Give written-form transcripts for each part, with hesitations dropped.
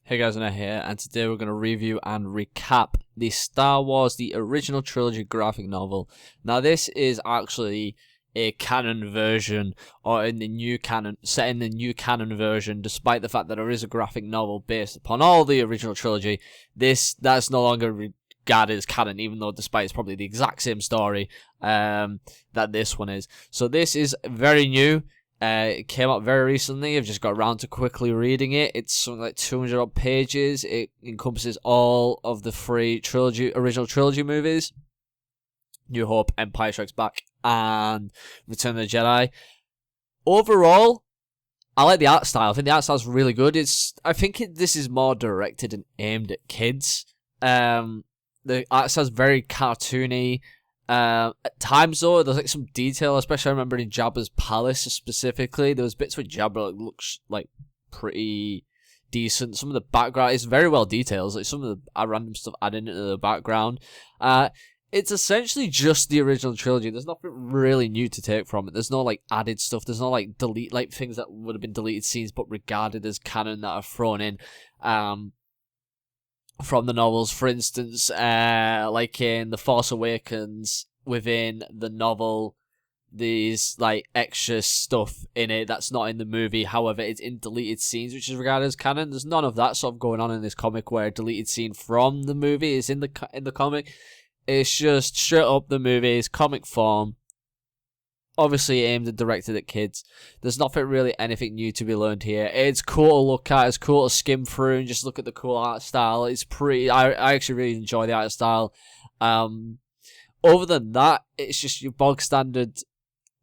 Hey guys, Lunair here, and today we're going to review and recap the Star Wars, the original trilogy graphic novel. Now this is actually a canon version, or in the new canon, set in the new canon version, despite the fact that there is a graphic novel based upon all the original trilogy. That's no longer regarded as canon, even though despite it's probably the exact same story that this one is. So this is very new. It came out very recently. I've just got around to quickly reading it. It's something like 200 odd pages. It encompasses all of the three original trilogy movies: New Hope, Empire Strikes Back, and Return of the Jedi. Overall, I like the art style. I think the art style is really good. I think this is more directed and aimed at kids. The art style is very cartoony. At times though, there's like some detail, especially I remember in Jabba's palace specifically. There was bits where Jabba looks like pretty decent. Some of the background is very well detailed. Like some of the random stuff added into the background. It's essentially just the original trilogy. There's nothing really new to take from it. There's no like added stuff. There's no like things that would have been deleted scenes but regarded as canon that are thrown in. From the novels, for instance, like in The Force Awakens, within the novel, there's like extra stuff in it that's not in the movie. However, it's in deleted scenes, which is regarded as canon. There's none of that sort of going on in this comic, where a deleted scene from the movie is in the comic. It's just straight up the movie's comic form. Obviously aimed and directed at kids. There's nothing really anything new to be learned here. It's cool to look at. It's cool to skim through and just look at the cool art style. It's pretty. I actually really enjoy the art style. Other than that, it's just your bog standard.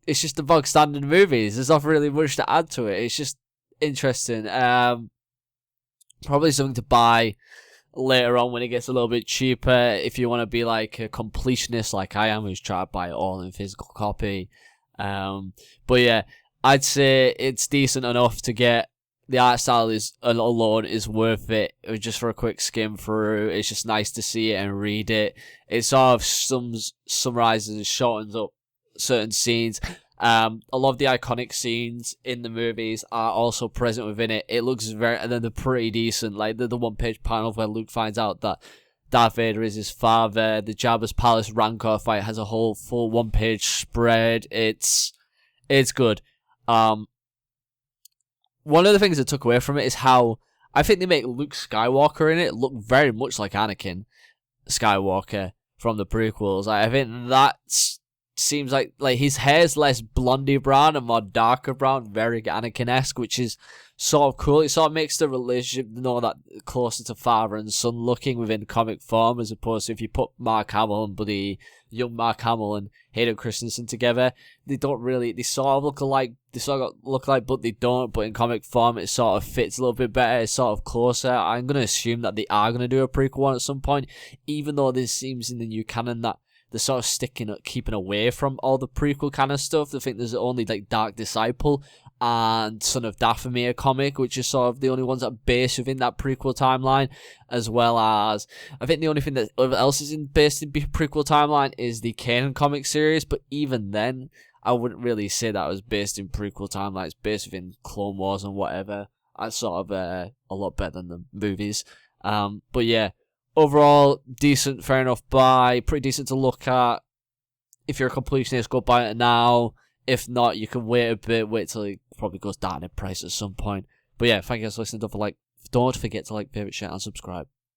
It's just the bog standard movies. There's not really much to add to it. It's just interesting. Probably something to buy later on when it gets a little bit cheaper. If you want to be like a completionist like I am, who's trying to buy it all in physical copy. But yeah, I'd say it's decent enough to get. The art style alone is worth it. Just for a quick skim through, it's just nice to see it and read it. It sort of summarizes and shortens up certain scenes. A lot of the iconic scenes in the movies are also present within it. It looks and then they're pretty decent. Like the one-page panel where Luke finds out that Darth Vader is his father. The Jabba's Palace Rancor fight has a whole full one-page spread. It's good. One of the things I took away from it is how I think they make Luke Skywalker in it look very much like Anakin Skywalker from the prequels. I think that seems like his hair's less blondie brown and more darker brown, very Anakin-esque, which is sort of cool. It sort of makes the relationship that closer to father and son looking within comic form, as opposed to if you put Mark Hamill and the young Mark Hamill and Hayden Christensen together, they sort of look alike, but they don't. But in comic form, it sort of fits a little bit better. It's sort of closer. I'm going to assume that they are going to do a prequel one at some point, even though this seems in the new canon that they're sort of keeping away from all the prequel kind of stuff. I think there's only like Dark Disciple and Son of Dathomir comic, which is sort of the only ones that are based within that prequel timeline, as well as I think the only thing that else is based in prequel timeline is the Canon comic series. But even then, I wouldn't really say that was based in prequel timeline. It's based within Clone Wars and whatever. That's sort of a lot better than the movies. But yeah. Overall, decent, fair enough buy, pretty decent to look at. If you're a completionist, go buy it now. If not, you can wait a bit, wait till it probably goes down in price at some point. But yeah, thank you guys for listening. Don't forget to like, favorite, share, and subscribe.